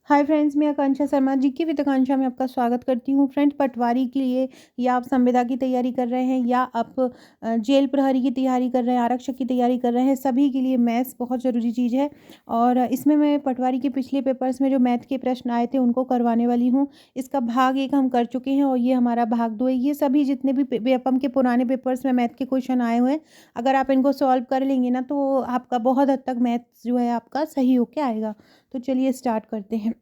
Hi friends, मैं आकांक्षा Sharma GK with आकांक्षा में आपका स्वागत करती हूँ। फ्रेंड्स, पटवारी के लिए या आप संविदा की तैयारी कर रहे हैं या आप जेल प्रहरी की तैयारी कर रहे हैं, आरक्षक की तैयारी कर रहे हैं, सभी के लिए मैथ्स बहुत ज़रूरी चीज़ है। और इसमें मैं पटवारी के पिछले पेपर्स में जो मैथ के प्रश्न आए थे उनको करवाने वाली हूँ। इसका भाग 1 हम कर चुके हैं और ये हमारा भाग 2 है। ये सभी जितने भी व्यापम के पुराने पेपर्स में मैथ के क्वेश्चन आए हुए हैं, अगर आप इनको सॉल्व कर लेंगे ना तो आपका बहुत हद तक मैथ्स जो है आपका सही होके आएगा। तो चलिए स्टार्ट करते हैं।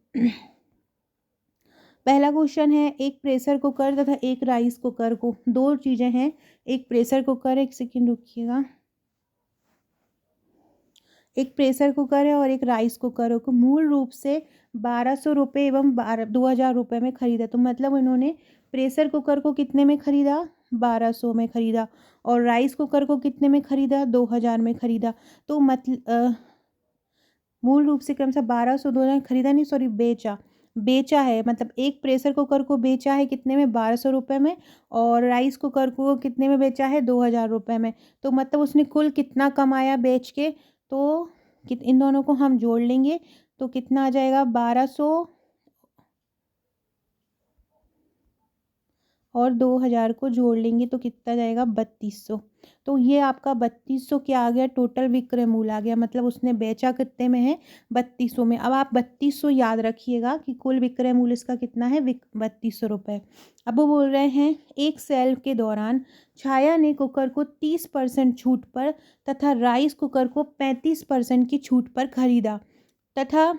पहला क्वेश्चन है, एक प्रेशर कुकर तथा एक राइस कुकर को, दो चीज़ें हैं, एक प्रेशर कुकर, एक सेकंड रुकिएगा, एक प्रेशर कुकर है और एक राइस कुकर है, को मूल रूप से 1200 रुपये एवं 2000 रुपये में खरीदा। तो मतलब इन्होंने प्रेशर कुकर को कितने में खरीदा, 1200 में खरीदा, और राइस कुकर को कितने में खरीदा, 2000 में खरीदा। तो मतलब मूल रूप से क्रमशः 1200 2000 खरीदा नहीं, सॉरी, बेचा, बेचा है। मतलब एक प्रेशर कुकर को बेचा है कितने में, 1200 रुपये में, और राइस कुकर को कितने में बेचा है, 2000 रुपये में। तो मतलब उसने कुल कितना कमाया बेच के। तो इन दोनों को हम जोड़ लेंगे तो कितना आ जाएगा, 1200 और 2000 को जोड़ लेंगे तो कितना जाएगा, 3200। तो ये आपका 3200 क्या आ गया, टोटल विक्रय मूल्य आ गया। मतलब उसने बेचा कितने में है, 3200 में। अब आप 3200 याद रखिएगा कि कुल विक्रय मूल्य इसका कितना है, 3200 रुपये। अब वो बोल रहे हैं, एक सेल के दौरान छाया ने कुकर को 30% छूट पर तथा राइस कुकर को 35% की छूट पर खरीदा तथा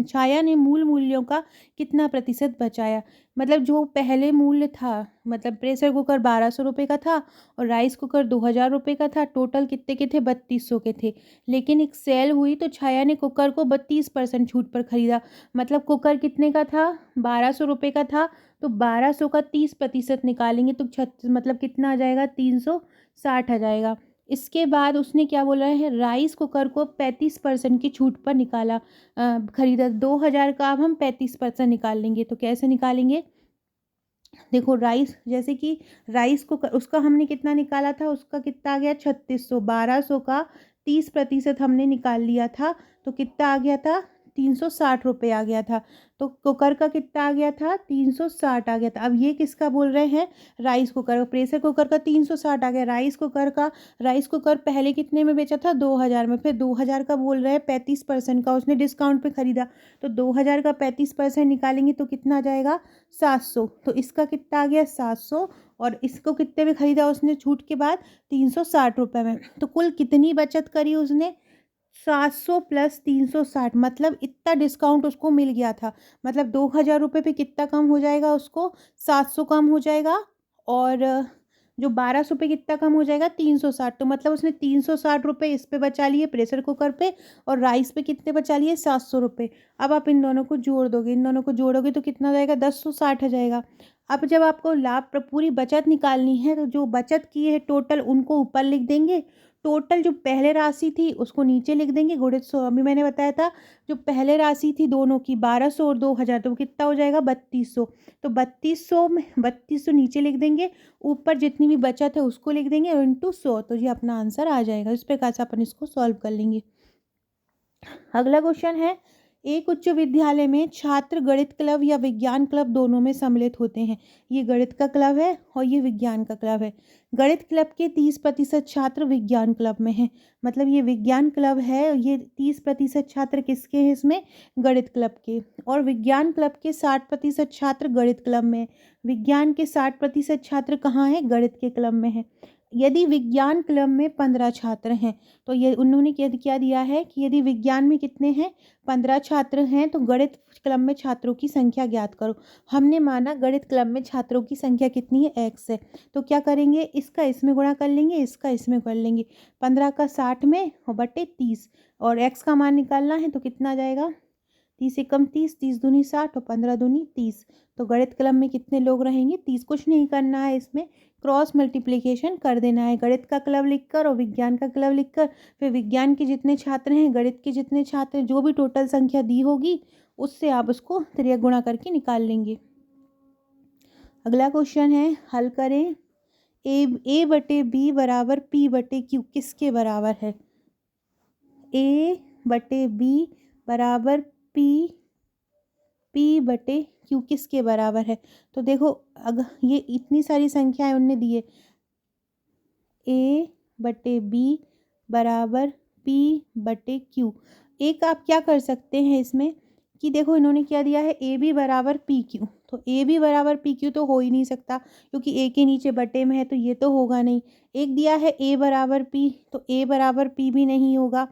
छाया ने मूल मूल्यों का कितना प्रतिशत बचाया। मतलब जो पहले मूल्य था, मतलब प्रेशर कुकर 1200 रुपये का था और राइस कुकर 2000 रुपये का था, टोटल कितने के थे, 3200 के थे। लेकिन एक सेल हुई तो छाया ने कुकर को 32% छूट पर खरीदा। मतलब कुकर कितने का था, 1200 रुपये का था, तो 1200 का 30% निकालेंगे तो मतलब कितना आ जाएगा, 360 आ जाएगा। इसके बाद उसने क्या बोला है, राइस कुकर को 35% की छूट पर निकाला, खरीदा 2000 का। अब हम 35% निकाल लेंगे तो कैसे निकालेंगे, देखो राइस, जैसे कि राइस कुकर उसका हमने कितना निकाला था, उसका कितना आ गया, 3600। 1200 का 30% हमने निकाल लिया था तो कितना आ गया था, 360 रुपये आ गया था। तो कुकर का कितना आ गया था, 360 आ गया था। अब ये किसका बोल रहे हैं, राइस कुकर। प्रेशर कुकर का 360 आ गया, राइस कुकर का, राइस कुकर पहले कितने में बेचा था, 2000 में, फिर 2000 का बोल रहे हैं 35% का उसने डिस्काउंट पे खरीदा। तो 2000 का 35% निकालेंगे तो कितना आ जाएगा, 700। तो इसका कितना आ गया, 700, और इसको कितने में खरीदा उसने छूट के बाद, 360 रुपये में। तो कुल कितनी बचत करी उसने, 700 प्लस 360, मतलब इतना डिस्काउंट उसको मिल गया था। मतलब 2000 रुपये पे कितना कम हो जाएगा उसको, 700 कम हो जाएगा, और जो 1200 पे कितना कम हो जाएगा, 360। तो मतलब उसने 360 रुपये इस पे बचा लिए प्रेशर कुकर पे, और राइस पे कितने बचा लिए, 700 रुपये। अब आप इन दोनों को जोड़ दोगे, इन दोनों को जोड़ोगे तो कितना हो जाएगा, 1060 आ जाएगा। अब जब आपको लाभ पूरी बचत निकालनी है तो जो बचत की है टोटल उनको ऊपर लिख देंगे, टोटल जो पहले राशि थी उसको नीचे लिख देंगे, गुणित 100। अभी मैंने बताया था जो पहले राशि थी दोनों की, 1200 और 2000, तो वो कितना हो जाएगा, 3200। तो 3200 में 3200 नीचे लिख देंगे, ऊपर जितनी भी बचत है उसको लिख देंगे और इंटू 100, तो ये अपना आंसर आ जाएगा। इस प्रकार से अपन इसको सॉल्व कर लेंगे। अगला क्वेश्चन है, एक उच्च विद्यालय में छात्र गणित क्लब या विज्ञान क्लब दोनों में सम्मिलित होते हैं। ये गणित का क्लब है और ये विज्ञान का क्लब है। गणित क्लब के 30% छात्र विज्ञान क्लब में हैं। मतलब ये विज्ञान क्लब है, ये 30% छात्र किसके हैं इसमें, गणित क्लब के। और विज्ञान क्लब के 60% छात्र गणित क्लब में हैं। विज्ञान के 60% छात्र कहाँ हैं, गणित के क्लब में हैं। यदि विज्ञान क्लब में 15 छात्र हैं, तो ये उन्होंने क्या दिया है कि यदि विज्ञान में कितने हैं, 15 छात्र हैं, तो गणित क्लब में छात्रों की संख्या ज्ञात करो। हमने माना गणित क्लब में छात्रों की संख्या कितनी है, x है। तो क्या करेंगे, इसका इसमें गुणा कर लेंगे, इसका इसमें कर लेंगे। 15 का 60 में और बटे 30, और x का मान निकालना है तो कितना आ जाएगा, 30 एकम 30, 30 दूनी 60 और 15 दूनी 30। तो गणित क्लब में कितने लोग रहेंगे, 30। कुछ नहीं करना है, इसमें क्रॉस मल्टीप्लिकेशन कर देना है, गणित का क्लब लिखकर और विज्ञान का क्लब लिखकर। फिर विज्ञान के जितने छात्र हैं, गणित के जितने छात्र हैं, जो भी टोटल संख्या दी होगी उससे आप उसको त्रिया गुणा करके निकाल लेंगे। अगला क्वेश्चन है, हल करें। ए बटे बी बराबर पी बटे क्यू किसके बराबर है, ए बटे बी बराबर पी पी बटे क्यू किसके बराबर है। तो देखो अगर ये इतनी सारी संख्याएं उनने दी है, ए बटे बी बराबर पी बटे क्यू। एक आप क्या कर सकते हैं इसमें कि देखो इन्होंने क्या दिया है, ए बी बराबर पी क्यू, तो ए बी बराबर पी क्यू तो हो ही नहीं सकता क्योंकि ए के नीचे बटे में है, तो ये तो होगा नहीं। एक दिया है ए बराबर पी, तो ए बराबर पी भी नहीं होगा।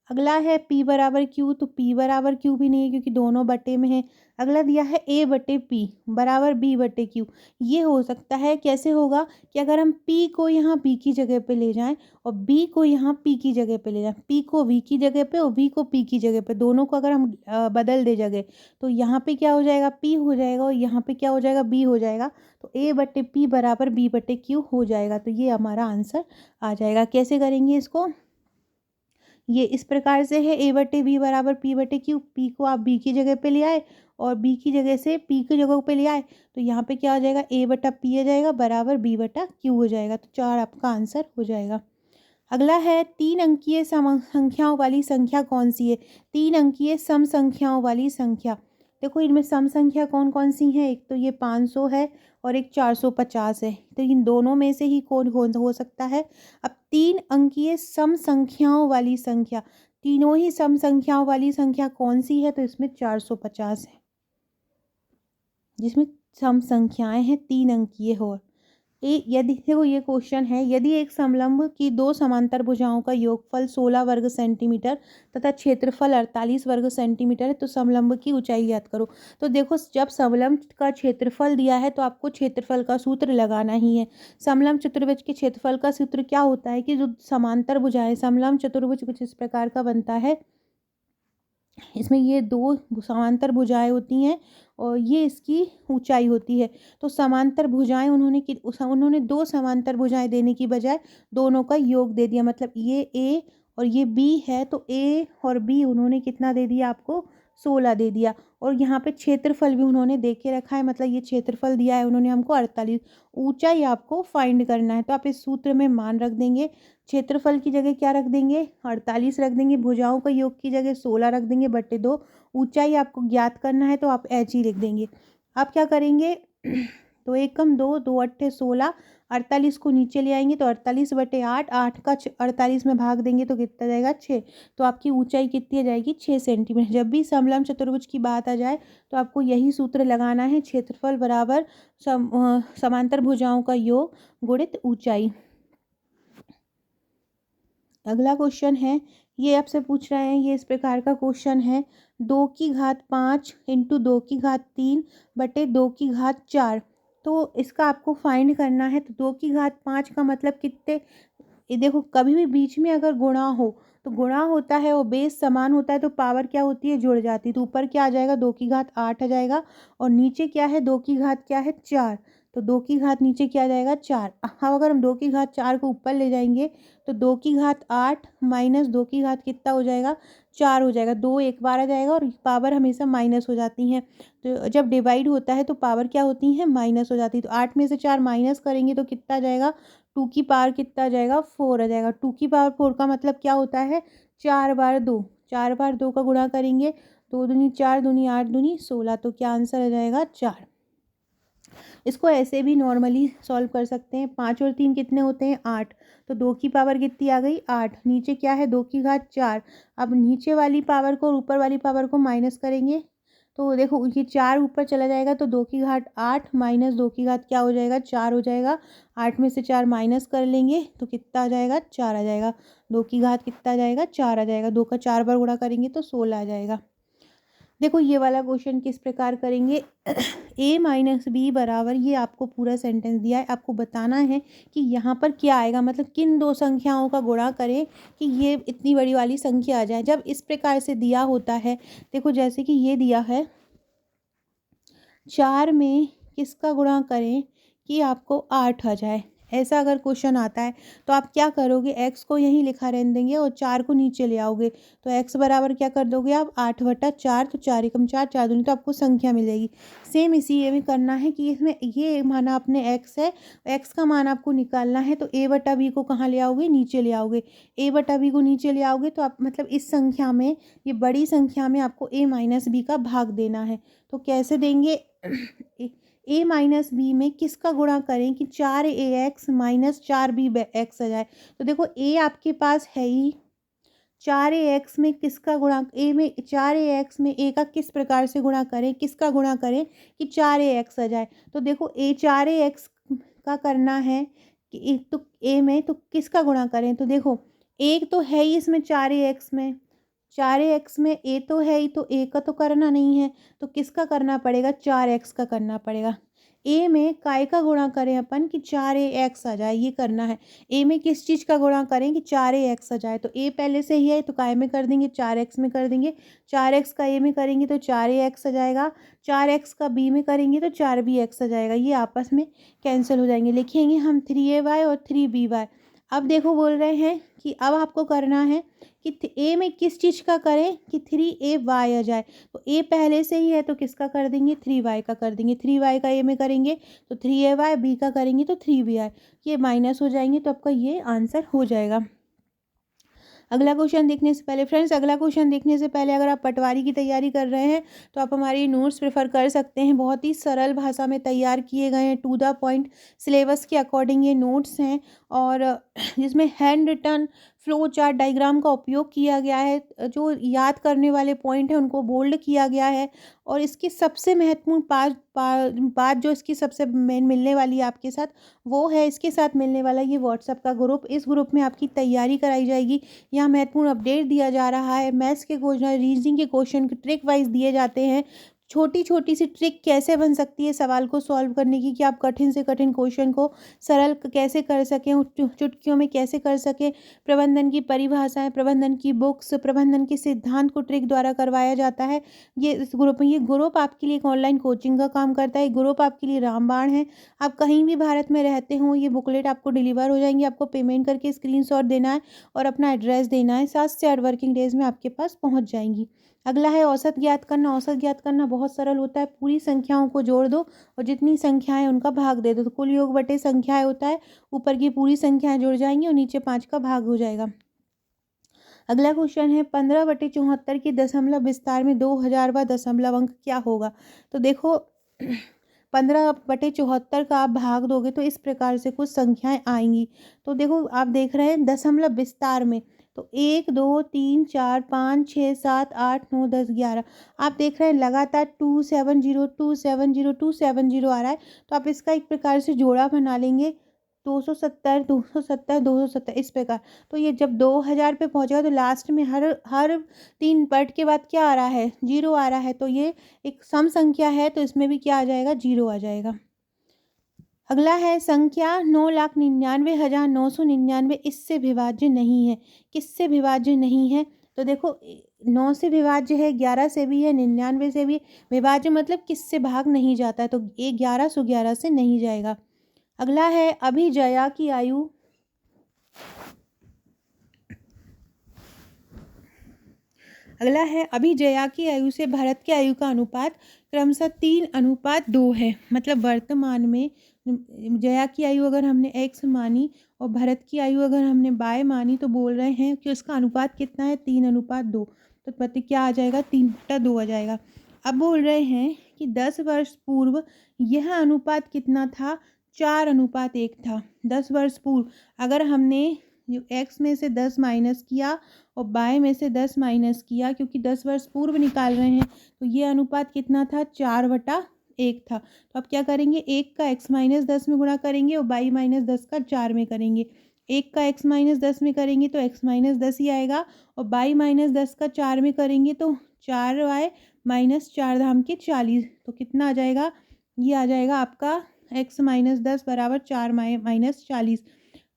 अगला है पी बराबर क्यू, तो पी बराबर क्यू भी नहीं है क्योंकि दोनों बटे में है। अगला दिया है ए बटे पी बराबर बी बटे क्यू। ये हो सकता है, कैसे होगा कि अगर हम पी को यहाँ बी की जगह पे ले जाएं और बी को यहाँ पी की जगह पे ले जाएं, पी को वी की जगह पे और वी को पी की जगह पे, दोनों को अगर हम बदल दे जगह, तो यहाँ पे क्या हो जाएगा, पी हो जाएगा और यहाँ पे क्या हो जाएगा, बी हो जाएगा। तो ए बटे पी बराबर बी बटे क्यू हो जाएगा। तो ये हमारा आंसर आ जाएगा। कैसे करेंगे इसको, ये इस प्रकार से है, ए बटे बी बराबर पी बटे क्यू। पी को आप बी की जगह पे ले आए और बी की जगह से पी की जगह पे ले आए, तो यहाँ पे क्या हो जाएगा, ए बटा पी आ जाएगा बराबर बी बटा क्यू हो जाएगा। तो 4 आपका आंसर हो जाएगा। अगला है 3 अंकीय सम संख्याओं वाली संख्या कौन सी है। 3 अंकीय सम संख्याओं वाली संख्या, देखो इनमें सम संख्या कौन कौन सी हैं, एक तो ये 500 है और एक 450 है, तो इन दोनों में से ही कौन कौन हो सकता है। अब 3 अंकीय सम संख्याओं वाली संख्या, तीनों ही सम संख्याओं वाली संख्या कौन सी है, तो इसमें 450 है, जिसमें सम संख्याएं हैं 3 अंकीय हो। यदि देखो ये क्वेश्चन है, यदि एक समलंब की 2 समांतर भुजाओं का योगफल 16 वर्ग सेंटीमीटर तथा क्षेत्रफल 48 वर्ग सेंटीमीटर है, तो समलंब की ऊंचाई ज्ञात करो। तो देखो जब समलंब का क्षेत्रफल दिया है तो आपको क्षेत्रफल का सूत्र लगाना ही है। समलंब चतुर्भुज के क्षेत्रफल का सूत्र क्या होता है कि जो समांतर भुजाएं, समलंब चतुर्भुज कुछ इस प्रकार का बनता है, इसमें ये 2 समांतर भुजाएं होती हैं और ये इसकी ऊंचाई होती है। तो समांतर भुजाएं उन्होंने 2 समांतर भुजाएं देने की बजाय दोनों का योग दे दिया, मतलब ये ए और ये बी है, तो ए और बी उन्होंने कितना दे दिया आपको, 16 दे दिया। और यहाँ पे क्षेत्रफल भी उन्होंने दे के रखा है, मतलब ये क्षेत्रफल दिया है उन्होंने हमको 48। ऊंचाई आपको फाइंड करना है, तो आप इस सूत्र में मान रख देंगे, क्षेत्रफल की जगह क्या रख देंगे, 48 रख देंगे, भुजाओं का योग की जगह 16 रख देंगे बटे 2। ऊंचाई आपको ज्ञात करना है तो आप एच ही लिख देंगे। आप क्या करेंगे, 2 एकम 2, 2 अट्ठे 16, 48 को नीचे ले आएंगे तो 48 बटे 8, 8 का 48 में भाग देंगे तो कितना जाएगा, 6। तो आपकी ऊंचाई कितनी आ जाएगी, 6 सेंटीमीटर। जब भी समलंब चतुर्भुज की बात आ जाए तो आपको यही सूत्र लगाना है, क्षेत्रफल बराबर समांतर भुजाओं का योग गुणित ऊंचाई। अगला क्वेश्चन है, ये आपसे पूछ रहे हैं, ये इस प्रकार का क्वेश्चन है, 2 की घात 5 इंटू 2 की घात 3 बटे 2 की घात 4। तो इसका आपको फाइंड करना है। तो 2 की घात 5 का मतलब कितने, ये देखो कभी भी बीच में अगर गुणा हो तो गुणा होता है और बेस समान होता है तो पावर क्या होती है, जुड़ जाती है। तो ऊपर क्या आ जाएगा, 2 की घात 8 आ जाएगा और नीचे क्या है, 2 की घात क्या है, 4। तो 2 की घात नीचे क्या आ जाएगा, 4। अब अगर हम 2 की घात 4 को ऊपर ले जाएंगे तो 2 की घात 8 माइनस 2 की घात कितना हो जाएगा, 4 हो जाएगा। 2 एक बार आ जाएगा और पावर हमेशा माइनस हो जाती हैं, तो जब डिवाइड होता है तो पावर क्या होती है, माइनस हो जाती है। तो 8 में से 4 माइनस करेंगे तो कितना आ जाएगा, 2 की पावर कितना आ जाएगा, 4 आ जाएगा। 2 की पावर 4 का मतलब क्या होता है, 4 बार 2, 4 बार 2 का गुणा करेंगे, 2 दूनी 4, दूनी 8, दूनी 16, तो क्या आंसर आ जाएगा, 4। इसको ऐसे भी नॉर्मली सॉल्व कर सकते हैं। 5 और 3 कितने होते हैं, 8। तो 2 की पावर कितनी आ गई, 8। नीचे क्या है, 2 की घात 4। अब नीचे वाली पावर को और ऊपर वाली पावर को माइनस करेंगे तो देखो ये 4 ऊपर चला जाएगा तो 2 की घात 8 माइनस 2 की घात क्या हो जाएगा, 4 हो जाएगा। 8 में से 4 माइनस कर लेंगे तो कितना आ जाएगा, 4 आ जाएगा। 2 की घात कितना आ जाएगा, 4 आ जाएगा। 2 का 4 बार गुणा करेंगे तो 16 आ जाएगा। देखो ये वाला क्वेश्चन किस प्रकार करेंगे, ए माइनस बी बराबर, ये आपको पूरा सेंटेंस दिया है, आपको बताना है कि यहाँ पर क्या आएगा, मतलब किन 2 संख्याओं का गुणा करें कि ये इतनी बड़ी वाली संख्या आ जाए। जब इस प्रकार से दिया होता है, देखो जैसे कि ये दिया है, 4 में किसका गुणा करें कि आपको 8 आ जाए, ऐसा अगर क्वेश्चन आता है तो आप क्या करोगे, x को यहीं लिखा रहने देंगे और 4 को नीचे ले आओगे। तो x बराबर क्या कर दोगे आप 8/4, तो 4 एकम 4, 4 दूनी, तो आपको संख्या मिलेगी। सेम इसी ये में करना है कि इसमें ये माना अपने x है, x का मान आपको निकालना है, तो a/b को कहाँ ले आओगे, नीचे ले आओगे। a/b को नीचे ले आओगे तो आप मतलब इस संख्या में, ये बड़ी संख्या में आपको a-b का भाग देना है। तो कैसे देंगे, a माइनस बी में किसका गुणा करें कि 4ax माइनस 4b(x) आ जाए। तो देखो a आपके पास है ही, 4ax में किसका गुणा, a में 4ax में a का किस प्रकार से गुणा करें, किसका गुणा करें कि 4ax आ जाए। तो देखो a 4ax का करना है कि तो a में तो किसका गुणा करें, तो देखो एक तो है ही इसमें 4ax में, 4ax में a तो है ही, तो a का तो करना नहीं है, तो किसका करना पड़ेगा, 4x का करना पड़ेगा। a में काय का गुणा करें अपन कि 4ax आ जाए, ये करना है। a में किस चीज़ का गुणा करें कि 4ax आ जाए, तो a पहले से ही है तो काय में कर देंगे, 4x में कर देंगे। 4x का a में करेंगे तो 4ax आ जाएगा, 4x का b में करेंगे तो 4bx आ जाएगा। ये आपस में कैंसिल हो जाएंगे, लिखेंगे हम 3ay और 3by। अब देखो बोल रहे हैं कि अब आपको करना है कि a में किस चीज़ का करें कि 3ay आ जाए। तो a पहले से ही है तो किसका कर देंगे, 3y का कर देंगे। 3y का a में करेंगे तो 3ay, b का करेंगे तो 3by। ये माइनस हो जाएंगे तो आपका ये आंसर हो जाएगा। अगला क्वेश्चन देखने से पहले फ्रेंड्स, अगला क्वेश्चन देखने से पहले अगर आप पटवारी की तैयारी कर रहे हैं तो आप हमारी नोट्स प्रेफर कर सकते हैं। बहुत ही सरल भाषा में तैयार किए गए हैं, टू द पॉइंट सिलेबस के अकॉर्डिंग ये नोट्स हैं, और जिसमें handwritten flow chart diagram का उपयोग किया गया है। जो याद करने वाले पॉइंट हैं उनको बोल्ड किया गया है, और इसकी सबसे महत्वपूर्ण बात जो इसकी सबसे मेन मिलने वाली है आपके साथ, वो है इसके साथ मिलने वाला ये व्हाट्सएप का ग्रुप। इस ग्रुप में आपकी तैयारी कराई जाएगी। यहाँ महत्वपूर्ण अपडेट दिया जा रहा है, मैथ्स के क्वेश्चन, रीजनिंग के क्वेश्चन ट्रिक वाइज दिए जाते हैं। छोटी छोटी सी ट्रिक कैसे बन सकती है सवाल को सॉल्व करने की, कि आप कठिन से कठिन क्वेश्चन को सरल कैसे कर सकें, चुटकियों में कैसे कर सकें। प्रबंधन की परिभाषाएं, प्रबंधन की बुक्स, प्रबंधन के सिद्धांत को ट्रिक द्वारा करवाया जाता है। ये इस ग्रुप में, ये ग्रुप आपके लिए एक ऑनलाइन कोचिंग का काम करता है। ग्रुप आपके लिए रामबाण है। आप कहीं भी भारत में रहते हो, ये बुकलेट आपको डिलीवर हो जाएंगी। आपको पेमेंट करके स्क्रीनशॉट देना है और अपना एड्रेस देना है। 7 से 8 वर्किंग डेज में आपके पास पहुंच जाएंगी। अगला है औसत ज्ञात करना। औसत ज्ञात करना बहुत सरल होता है। पूरी संख्याओं को जोड़ दो और जितनी संख्याएं उनका भाग दे दो, तो कुल योग बटे संख्याएं होता है। ऊपर की पूरी संख्याएं जुड़ जाएंगी और नीचे 5 का भाग हो जाएगा। अगला क्वेश्चन है 15/74 की दशमलव विस्तार में 2000वां दशमलव अंक क्या होगा। तो देखो 15/74 का आप भाग दोगे तो इस प्रकार से कुछ संख्याएं आएंगी। तो देखो आप देख रहे हैं दशमलव विस्तार में, तो 1 2 3 4 5 6 7 8 9 10 11 आप देख रहे हैं लगातार 270 270 270 आ रहा है। तो आप इसका एक प्रकार से जोड़ा बना लेंगे, 270 270 270 इस प्रकार। तो ये जब 2000 पे पहुंचेगा तो लास्ट में हर हर 3 वर्ड के बाद क्या आ रहा है, 0 आ रहा है। तो ये एक सम संख्या है, तो इसमें भी क्या आ जाएगा, 0 आ जाएगा। अगला है संख्या 9,99,999 इससे विभाज्य नहीं है। किससे विभाज्य नहीं है, तो देखो 9 से विभाज्य है, 11 से भी है, 99 से भी है। विभाज्य मतलब किससे भाग नहीं जाता है, तो ये 11 से नहीं जाएगा। अगला है अभिजया की आयु, अगला है अभिजया की आयु से भरत की आयु का अनुपात क्रमशः 3:2 है। मतलब वर्तमान में जया की आयु अगर हमने x मानी और भरत की आयु अगर हमने y मानी, तो बोल रहे हैं कि उसका अनुपात कितना है, 3:2। तो पता क्या आ जाएगा, 3/2 आ जाएगा। अब बोल रहे हैं कि 10 वर्ष पूर्व यह अनुपात कितना था, 4:1 था। 10 वर्ष पूर्व अगर हमने जो x में से 10 माइनस किया और y में से 10 माइनस किया, क्योंकि 10 वर्ष पूर्व निकाल रहे हैं, तो ये अनुपात कितना था, 4/1 था। तो अब क्या करेंगे, 1 का x माइनस 10 में गुणा करेंगे और y माइनस 10 का 4 में करेंगे। 1 का x माइनस 10 में करेंगे तो x माइनस 10 ही आएगा, और y माइनस 10 का 4 में करेंगे तो 4y माइनस 4 धाम के 40। तो कितना आ जाएगा, ये आ जाएगा आपका x माइनस 10 बराबर 4 माइनस 40।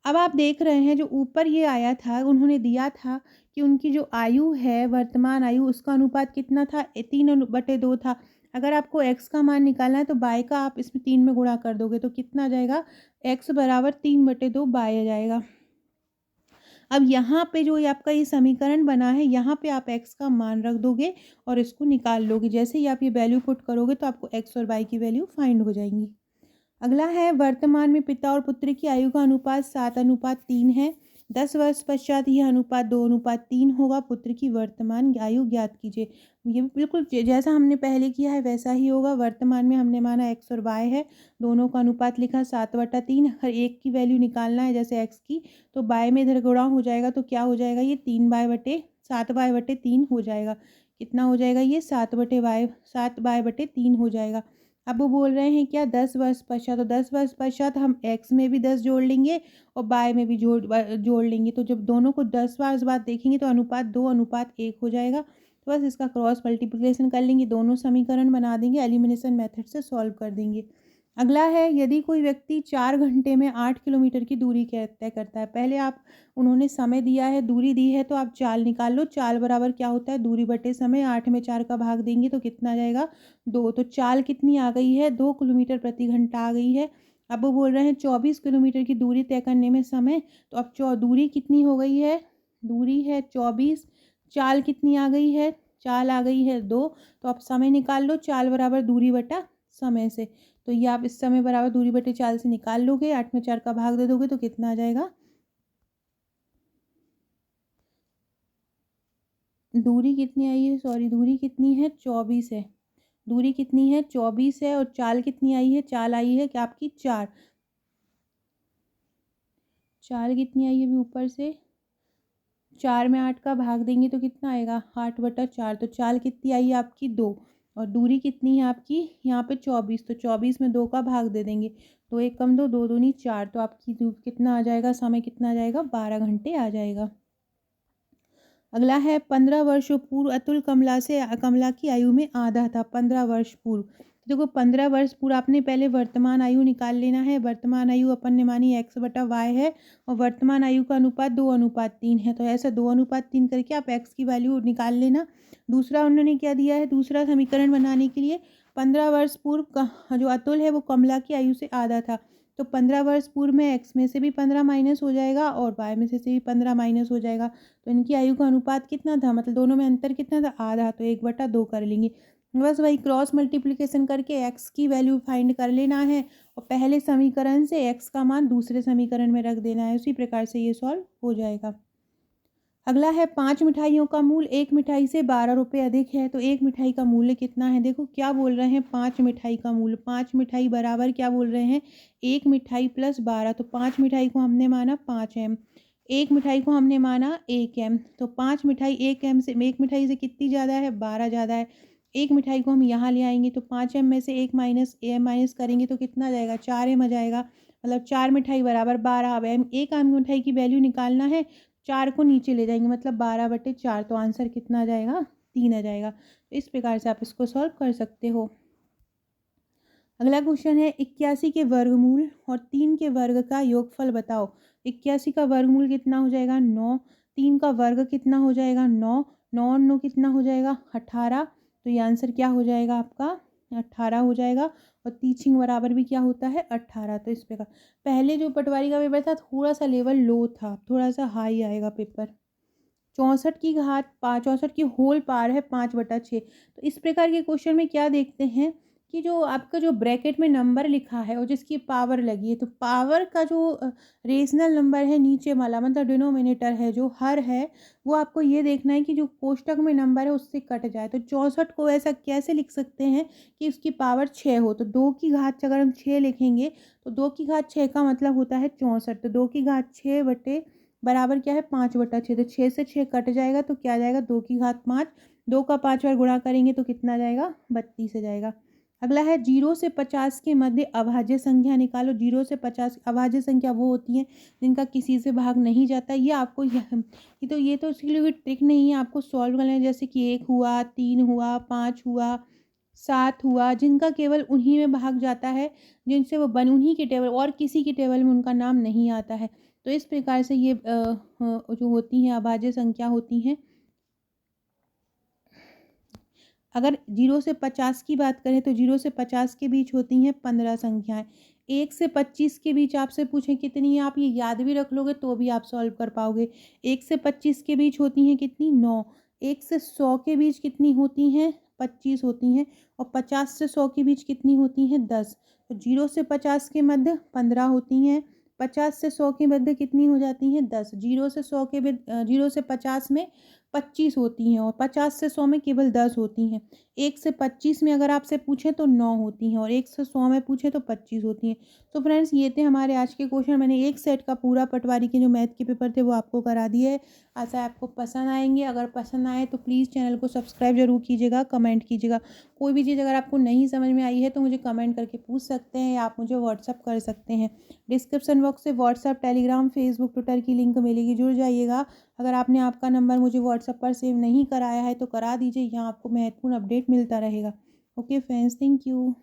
अब आप देख रहे हैं जो ऊपर ये आया था, उन्होंने दिया था कि उनकी जो आयु है, वर्तमान आयु, उसका अनुपात कितना था? 3/2 था। अगर आपको x का मान निकालना है तो y का आप इसमें 3 में गुणा कर दोगे तो कितना आ जाएगा? x बराबर 3/2 y आ जाएगा। अब यहाँ पे जो ये आपका ये समीकरण बना है, यहाँ पे आप x का मान रख दोगे और इसको निकाल लोगे। जैसे ही आप ये वैल्यू पुट करोगे तो आपको x और y की वैल्यू फाइंड हो जाएंगी। अगला है, वर्तमान में पिता और पुत्री की आयु का अनुपात 7:3 है। 10 वर्ष पश्चात यह अनुपात 2:3 होगा। पुत्र की वर्तमान आयु ज्ञात कीजिए। ये बिल्कुल जैसा हमने पहले किया है वैसा ही होगा। वर्तमान में हमने माना x और y है, दोनों का अनुपात लिखा 7/3। हर एक की वैल्यू निकालना है, जैसे x की, तो y में इधर गुणा हो जाएगा तो क्या हो जाएगा? ये 7y/3 हो जाएगा। कितना हो जाएगा? ये 7y/3 हो जाएगा। अब वो बोल रहे हैं क्या? 10 वर्ष पश्चात, तो 10 वर्ष पश्चात हम x में भी 10 जोड़ लेंगे और y में भी जोड़ लेंगे। तो जब दोनों को 10 वर्ष बाद देखेंगे तो अनुपात 2:1 हो जाएगा। तो बस इसका क्रॉस मल्टीप्लिकेशन कर लेंगे, दोनों समीकरण बना देंगे, एलिमिनेशन मेथड से सॉल्व कर देंगे। अगला है, यदि कोई व्यक्ति 4 घंटे में 8 किलोमीटर की दूरी तय करता है। पहले आप, उन्होंने समय दिया है, दूरी दी है, तो आप चाल निकाल लो। चाल बराबर क्या होता है? दूरी बटे समय। 8 में 4 का भाग देंगे तो कितना आ जाएगा? 2। तो चाल कितनी आ गई है? 2 किलोमीटर प्रति घंटा आ गई है। अब वो बोल रहे हैं 24 किलोमीटर की दूरी तय करने में समय, तो अब दूरी कितनी हो गई है? दूरी है 24, चाल कितनी आ गई है? चाल आ गई है 2। तो आप समय निकाल लो, चाल बराबर दूरी बटा समय से। तो ये आप इस समय बराबर दूरी बटे चाल से निकाल लोगे, 8 में 4 का भाग दे दोगे तो कितना आ जाएगा? दूरी कितनी आई है? सॉरी, दूरी कितनी है? 24 है। दूरी कितनी है? 24 है। और चाल कितनी आई है? चाल आई है क्या आपकी? 4। चाल कितनी आई है अभी ऊपर से? 4 में 8 का भाग देंगे तो कितना आएगा? 8/4। तो चाल कितनी आई है आपकी? 2। और दूरी कितनी है आपकी यहाँ पे? 24। तो 24 में 2 का भाग दे देंगे, 2 1 कम 2, 2 दूनी 4। तो आपकी कितना आ जाएगा? समय कितना आ जाएगा? 12 घंटे आ जाएगा। अगला है, 15 वर्षों पूर्व अतुल कमला की आयु में आधा था। 15 वर्ष पूर्व, देखो 15 वर्ष पूर्व आपने पहले वर्तमान आयु निकाल लेना है। वर्तमान आयु अपन ने मानी x/y है और वर्तमान आयु का अनुपात 2:3 है। तो ऐसा 2:3 करके आप x की वैल्यू निकाल लेना। दूसरा उन्होंने क्या दिया है? दूसरा समीकरण बनाने के लिए 15 वर्ष पूर्व का जो अतुल है वो कमला की आयु से आधा था। तो 15 वर्ष पूर्व में x में से भी 15 माइनस हो जाएगा और y में से भी 15 माइनस हो जाएगा। तो इनकी आयु का अनुपात कितना था? मतलब दोनों में अंतर कितना था? आधा। तो 1/2 कर लेंगे। बस वही क्रॉस मल्टीप्लिकेशन करके x की वैल्यू फाइंड कर लेना है और पहले समीकरण से x का मान दूसरे समीकरण में रख देना है। उसी प्रकार से ये सॉल्व हो जाएगा। अगला है, 5 मिठाइयों का मूल्य 1 मिठाई से 12 रुपये अधिक है। तो 1 मिठाई का मूल्य कितना है? देखो क्या बोल रहे हैं? 5 मिठाई का मूल्य, 5 मिठाई बराबर क्या बोल रहे हैं? 1 मिठाई प्लस 12। तो 5 मिठाई को हमने माना 5 m, 1 मिठाई को हमने माना 1 m। तो 5 मिठाई 1 m से, 1 मिठाई से कितनी ज़्यादा है? 12 ज़्यादा है। 1 मिठाई को हम यहाँ ले आएंगे तो 5 m में से 1 माइनस m माइनस करेंगे तो कितना आ जाएगा? 4 m आ जाएगा। मतलब 4 मिठाई बराबर 12। अब एक आम मिठाई की वैल्यू निकालना है, 4 को नीचे ले जाएंगे, मतलब 12/4। तो आंसर कितना आ जाएगा? 3 आ जाएगा। तो इस प्रकार से आप इसको सॉल्व कर सकते हो। अगला क्वेश्चन है, 81 के वर्गमूल और 3 के वर्ग का योगफल बताओ। 81 का वर्गमूल कितना हो जाएगा? 9। 3 का वर्ग कितना हो जाएगा? 9। 9 और 9 कितना हो जाएगा? 18। तो ये आंसर क्या हो जाएगा आपका? 18 हो जाएगा। और टीचिंग बराबर भी क्या होता है? 18। तो इस प्रकार पहले जो पटवारी का पेपर था थोड़ा सा लेवल लो था, थोड़ा सा हाई आएगा पेपर। 64 की घात 5, 64 की होल पावर है 5/6। तो इस प्रकार के क्वेश्चन में क्या देखते हैं कि जो आपका जो ब्रैकेट में नंबर लिखा है और जिसकी पावर लगी है, तो पावर का जो रेशनल नंबर है नीचे वाला, मतलब डिनोमिनेटर है जो हर है, वो आपको ये देखना है कि जो कोष्टक में नंबर है उससे कट जाए। तो 64 को ऐसा कैसे लिख सकते हैं कि उसकी पावर 6 हो। तो 2 की घात अगर हम 6 लिखेंगे तो 2 की घात 6 का मतलब होता है 64। तो 2 की घात 6 बटे बराबर क्या है? 5/6। तो 6 से 6 कट जाएगा तो क्या आ जाएगा? 2 की घात 5। 2 का 5 बार गुणा करेंगे तो कितना आ जाएगा? 32 आ जाएगा। अगला है, 0 से 50 के मध्य अभाज्य संख्या निकालो। 0 से 50 अभाज्य संख्या वो होती हैं जिनका किसी से भाग नहीं जाता। ये आपको ये तो इसके लिए ट्रिक नहीं है, आपको सॉल्व करना है। जैसे कि 1 हुआ, 3 हुआ, 5 हुआ, 7 हुआ, जिनका केवल उन्हीं में भाग जाता है, जिनसे वो उन्हीं के टेबल और किसी की टेबल में उनका नाम नहीं आता है। तो इस प्रकार से ये जो होती हैं अभाज्य संख्या होती हैं। अगर 0 से 50 की बात करें तो 0 से 50 के बीच होती हैं 15 संख्याएँ। 1 से 25 के बीच आपसे पूछें कितनी है, आप ये याद भी रख लोगे तो भी आप सॉल्व कर पाओगे। 1 से 25 के बीच होती हैं कितनी? 9। 1 से 100 के बीच कितनी होती हैं? 25 होती हैं। और 50 से 100 के बीच कितनी होती हैं? 10। तो 0 से 50 के मध्य 15 होती हैं। 50 से 100 के मध्य कितनी हो जाती हैं? 10। 0 से 50 में 25 होती हैं और 50 से 100 में केवल 10 होती हैं। 1 से 25 में अगर आपसे पूछें तो 9 होती हैं और 1 से 100 में पूछें तो 25 होती हैं। तो फ्रेंड्स ये थे हमारे आज के क्वेश्चन। मैंने एक सेट का पूरा पटवारी के जो मैथ के पेपर थे वो आपको करा दिए है। आशा है आपको पसंद आएँगे। अगर पसंद आए तो प्लीज़ चैनल को सब्सक्राइब ज़रूर कीजिएगा, कमेंट कीजिएगा। कोई भी चीज़ अगर आपको नहीं समझ में आई है तो मुझे कमेंट करके पूछ सकते हैं या आप मुझे व्हाट्सएप कर सकते हैं। डिस्क्रिप्शन बॉक्स से व्हाट्सएप, टेलीग्राम, फेसबुक, ट्विटर की लिंक मिलेगी, जुड़ जाइएगा। अगर आपने आपका नंबर मुझे व्हाट्सएप पर सेव नहीं कराया है तो करा दीजिए, यहाँ आपको महत्वपूर्ण अपडेट मिलता रहेगा। Okay friends, thank you.